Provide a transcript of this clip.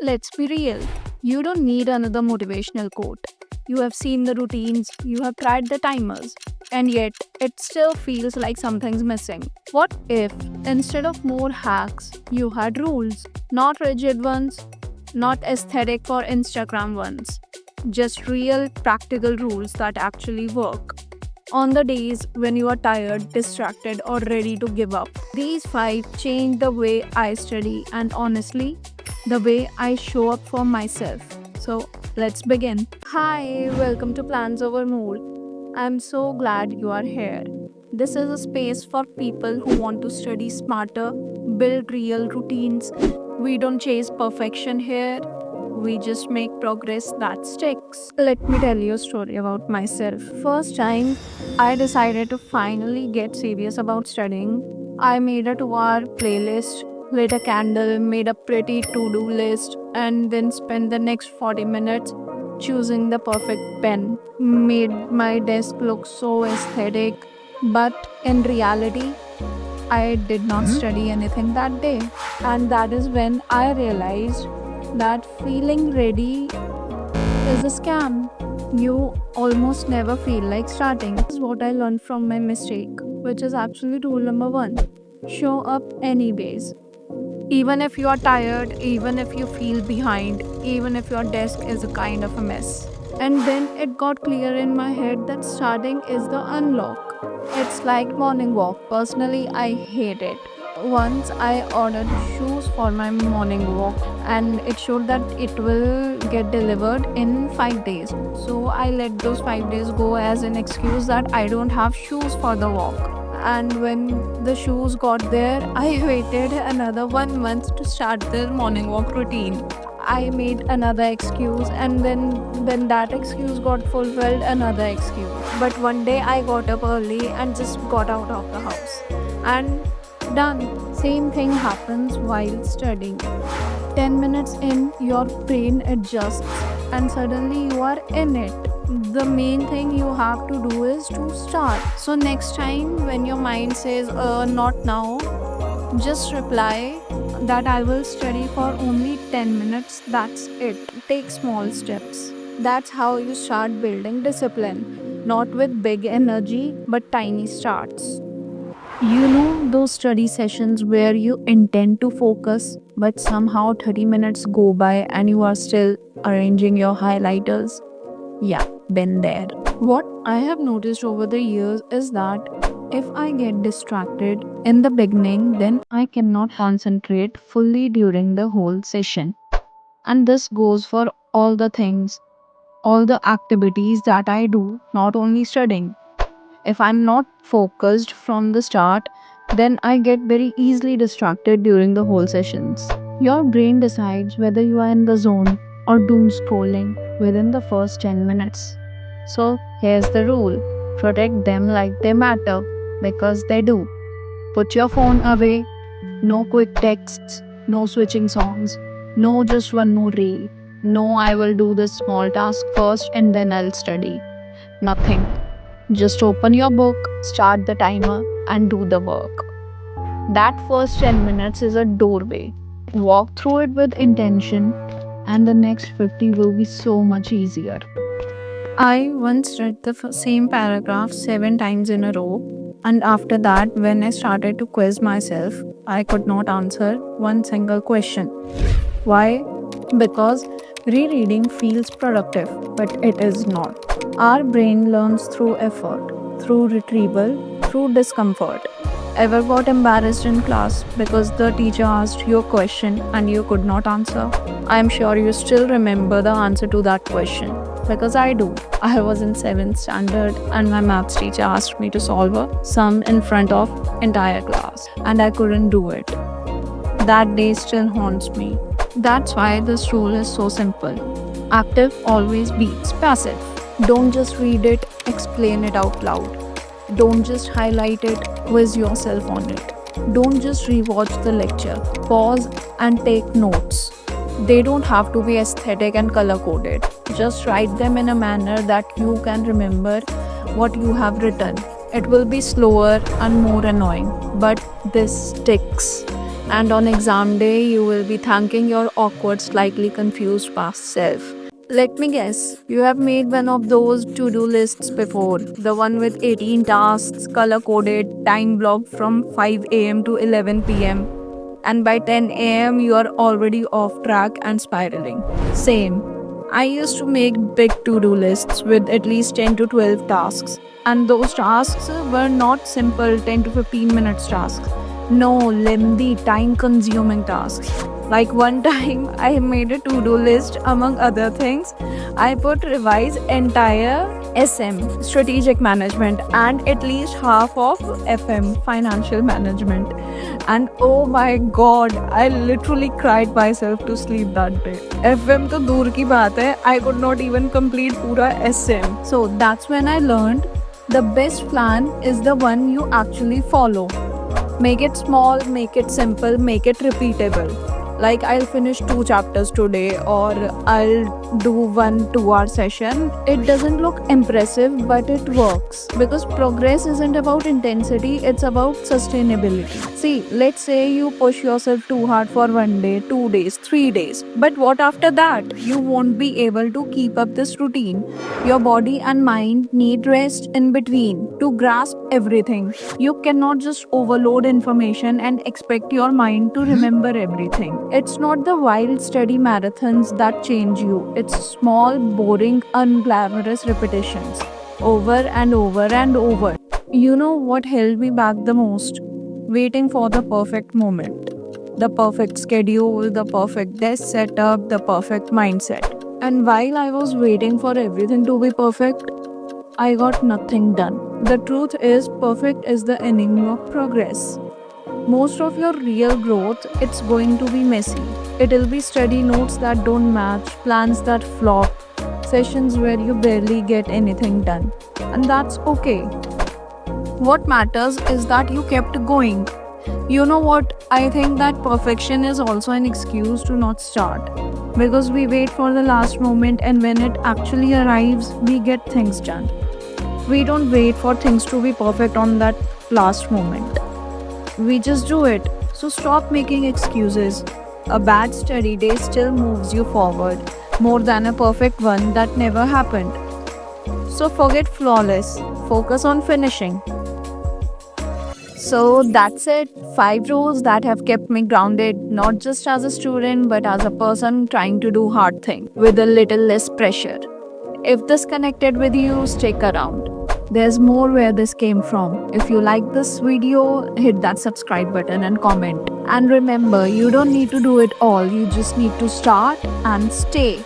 Let's be real. You don't need another motivational quote. You have seen the routines, you have tried the timers, and yet it still feels like something's missing. What if, instead of more hacks, you had rules? Not rigid ones, not aesthetic for Instagram ones, just real practical rules that actually work. On the days when you are tired, distracted, or ready to give up, these five change the way I study and honestly, the way I show up for myself. So let's begin. Hi, welcome to Plans Over Mood. I'm so glad you are here. This is a space for people who want to study smarter, build real routines. We don't chase perfection here, we just make progress that sticks. Let me tell you a story about myself. First time I decided to finally get serious about studying, I made a 2-hour playlist, lit a candle, made a pretty to do list, and then spent the next 40 minutes choosing the perfect pen. Made my desk look so aesthetic, but in reality, I did not study anything that day. And that is when I realized that feeling ready is a scam. You almost never feel like starting. This is what I learned from my mistake, which is actually rule number one: show up anyways. Even if you are tired, even if you feel behind, even if your desk is a kind of a mess. And then it got clear in my head that starting is the unlock. It's like morning walk. Personally, I hate it. Once I ordered shoes for my morning walk and it showed that it will get delivered in 5 days. So I let those 5 days go as an excuse that I don't have shoes for the walk. And when the shoes got there, I waited another 1 month to start the morning walk routine. I made another excuse, and then when that excuse got fulfilled, another excuse. But one day I got up early and just got out of the house. And done. Same thing happens while studying. 10 minutes in, your brain adjusts and suddenly you are in it. The main thing you have to do is to start. So, next time when your mind says, not now, just reply that I will study for only 10 minutes. That's it. Take small steps. That's how you start building discipline. Not with big energy, but tiny starts. You know those study sessions where you intend to focus, but somehow 30 minutes go by and you are still arranging your highlighters? Yeah, been there. What I have noticed over the years is that if I get distracted in the beginning, then I cannot concentrate fully during the whole session. And this goes for all the things, all the activities that I do, not only studying. If I'm not focused from the start, then I get very easily distracted during the whole sessions. Your brain decides whether you are in the zone or doom scrolling within the first 10 minutes. So here's the rule: protect them like they matter because they do. Put your phone away, no quick texts, no switching songs, no just one more reel. No, I will do this small task first and then I'll study. Nothing. Just open your book, start the timer, and do the work. That first 10 minutes is a doorway. Walk through it with intention, and the next 50 will be so much easier. I once read the same paragraph 7 times in a row, and after that, when I started to quiz myself, I could not answer one single question. Why? Because rereading feels productive, but it is not. Our brain learns through effort, through retrieval, through discomfort. Ever got embarrassed in class because the teacher asked you a question and you could not answer? I am sure you still remember the answer to that question because I do. I was in 7th standard and my maths teacher asked me to solve a sum in front of entire class and I couldn't do it. That day still haunts me. That's why this rule is so simple. Active always beats passive. Don't just read it, explain it out loud. Don't just highlight it, quiz yourself on it. Don't just rewatch the lecture. Pause and take notes. They don't have to be aesthetic and color coded. Just write them in a manner that you can remember what you have written. It will be slower and more annoying, but this sticks. And on exam day, you will be thanking your awkward, slightly confused past self. Let me guess, you have made one of those to do lists before. The one with 18 tasks, color coded, time blocked from 5 a.m. to 11 p.m. And by 10 a.m., you are already off track and spiraling. Same. I used to make big to do lists with at least 10 to 12 tasks. And those tasks were not simple 10 to 15 minutes tasks. No, lengthy, time consuming tasks. Like one time, I made a to do list among other things. I put revise entire SM, strategic management, and at least half of FM, financial management. And oh my god, I literally cried myself to sleep that day. FM to dur ki baat hai, I could not even complete pura SM. So that's when I learned the best plan is the one you actually follow. Make it small, make it simple, make it repeatable. Like I'll finish 2 chapters today or I'll do 1 2-hour session. It doesn't look impressive, but it works because progress isn't about intensity, it's about sustainability. See, let's say you push yourself too hard for 1 day, 2 days, 3 days. But what after that? You won't be able to keep up this routine. Your body and mind need rest in between to grasp everything. You cannot just overload information and expect your mind to remember everything. It's not the wild, steady marathons that change you, it's small, boring, unglamorous repetitions over and over and over. You know what held me back the most? Waiting for the perfect moment, the perfect schedule, the perfect desk setup, the perfect mindset. And while I was waiting for everything to be perfect, I got nothing done. The truth is, perfect is the enemy of progress. Most of your real growth, it's going to be messy. It'll be study notes that don't match, plans that flop, sessions where you barely get anything done. And that's okay. What matters is that you kept going. You know what? I think that perfection is also an excuse to not start. Because we wait for the last moment and when it actually arrives, we get things done. We don't wait for things to be perfect on that last moment. We just do it. So stop making excuses. A bad study day still moves you forward more than a perfect one that never happened. So forget flawless, focus on finishing. So that's it. 5 rules that have kept me grounded, not just as a student, but as a person trying to do hard things with a little less pressure. If this connected with you, stick around. There's more where this came from. If you like this video, hit that subscribe button and comment. And remember, you don't need to do it all, you just need to start and stay.